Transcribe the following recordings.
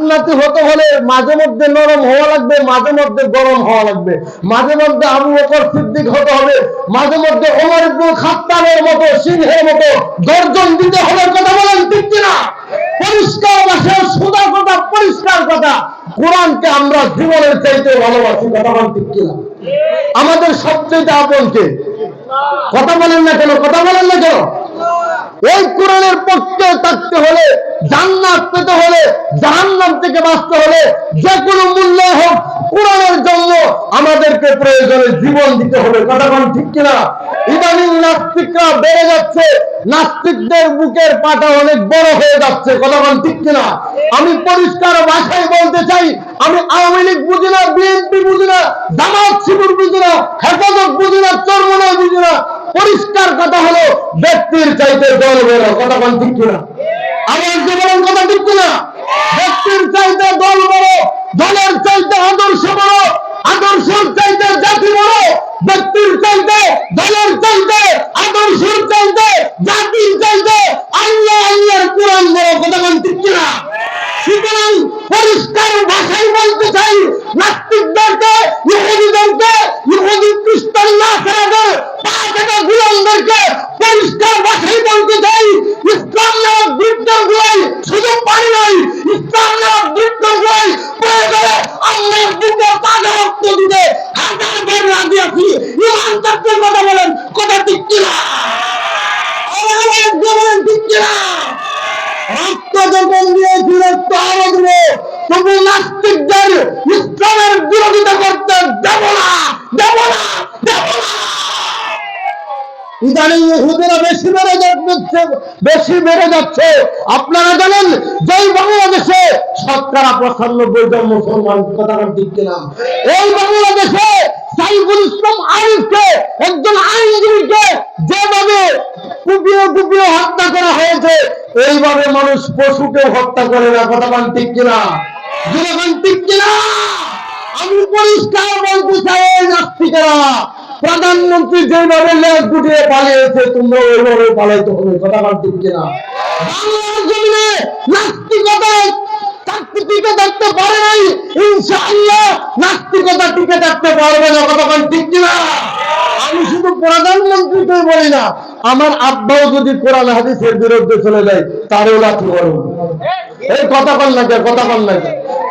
জান্নাতি হতে হলে মাঝে মধ্যে নরম হওয়া লাগবে, মাঝে মধ্যে গরম হওয়া লাগবে, মাঝে মধ্যে আবু বকর সিদ্দিক হতে হবে, মাঝে মধ্যে ওমর ইবনে খাত্তাবের মতো সিংহের মতো গর্জন দিতে হবে। কথা বলেন ঠিক কিনা? পরিষ্কার ভাষায় সোজা কথা, পরিষ্কার কথা। কোরআনকে আমরা জীবনের চাইতে ভালোবাসি। কথা বলেন ঠিক কিনা? আমাদের সবচেয়ে আপন কে? কথা বলেন না কেন? কথা বলেন না কেন? এই কোরআনের পক্ষে থাকতে হলে, জান্নাত পেতে হলে, জাহান্নাম থেকে বাঁচতে হলে যে কোনো মূল্যে হোক কোরআনের জন্য আমাদেরকে প্রয়োজনে জীবন দিতে হবে। কথা বলেন ঠিক কিনা? ইদানিং নাস্তিকরা বেড়ে যাচ্ছে, নাস্তিকদের বুকের পাটা অনেক বড় হয়ে যাচ্ছে। কথা বলেন ঠিক কিনা? আমি পরিষ্কার ভাষায় বলতে চাই, আমি আওয়ামী লীগ বুঝি না, বিএনপি বুঝি না, জামাত শিবির বুঝি না, হেফাজত বুঝি না, চরমনাই বুঝি না। পরিষ্কার কথা হলো ব্যক্তির চাইতে দল বড়। কথা বলেন ঠিক কিনা? আমার জীবনের কথা ঠিক কিনা? ব্যক্তির চাইতে দল বড়, দলের চাইতে আদর্শ বড়, আদর্শের চাইতে জাতি বড়, ব্যক্তির চাইতে, দলের চাইতে, আদর্শের চাইতে, জাতির চাইতে আল্লাহ আল্লাহর কোরআন বড়। কথা বলেন ঠিক কিনা? সুতরাং পরিষ্কার ভাষায় বলতে চাই, নাস্তিকদেরকে, ইহুদিদেরকে, ইহুদি খ্রিস্টান নাসারাদের পাঁচটা গোলামদেরকে পরিষ্কার ভাষায় বলতে চাই, ইসলাম নামক বিদ্যাগুলাই শুধু পারি নাই, ইসলাম নামক বিদ্যাগুলাই প্রয়োজনে আল্লাহর বুকে পাঁচা রক্ত দিতে হাজার বার রাজি আছি। ইমান থাকতে কথা বলেন, কথা ঠিক কিনা? বলেন ঠিক কিনা? রক্ত যখন দিয়েছি রক্ত আরো দেব, তবু নাস্তিকদের ইসলামের বিরোধিতা করতে দেব না, দেব না, দেব না। ইদানিং ইহুদিরা বেশি বেড়ে যাচ্ছে। আপনারা জানেন যে বাংলাদেশে 95% জন মুসলমান। কথা ঠিক কিনা? এই বাংলাদেশে সাইফুল ইসলাম আরিফকে, একজন আইনজীবীকে যেভাবে কুপিয়ে কুপিয়ে হত্যা করা হয়েছে, এইভাবে মানুষ পশুকে হত্যা করে না। কথা ঠিক কিনা? ঠিক কিনা? আমি পরিষ্কার বলতে চাই, নাস্তিকেরা, প্রধানমন্ত্রী যেভাবে লেজ গুটিয়ে পালিয়েছে তোমরা ওইভাবে পালাইতে হবে। কথা ঠিক কিনা? বাংলার জমিনে নাস্তিকতা টিকে থাকতে পারে নাই, ইনশাআল্লাহ নাস্তিকতা টিকে থাকতে পারবে না। কথা ঠিক কিনা? আমি শুধু প্রধানমন্ত্রীকে বলি না, আমার আব্বাও যদি কোরআন হাদিসের বিরুদ্ধে চলে যায় তারও লাঠি করুন। এই কথা বল না, কথা বল না।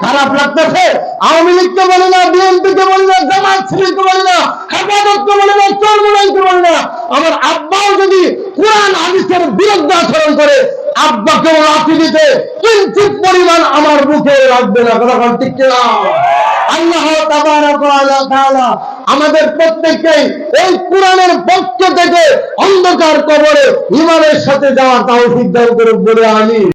খারাপ লাগতেছে? আওয়ামী লীগকে বলি না, বিএনপিকে বলি না, জামাত শিবিরকে বলি না, হেফাজতকে বলি না, চরমনাইকে বলি না, আমার আব্বাও যদি কোরআন হাদিসের বিরুদ্ধে আচরণ করে আব্বাকেও লাঠি দিতে কিঞ্চিত পরিমাণ আমার বুকে রাখবে না। কথা ঠিক কিনা? আল্লাহ তাবারাক ওয়া তাআলা আমাদের প্রত্যেককেই এই কোরআনের পক্ষ থেকে অন্ধকার কবরে ঈমানের সাথে যাওয়ার তৌফিক দান করুন বলে আমিন।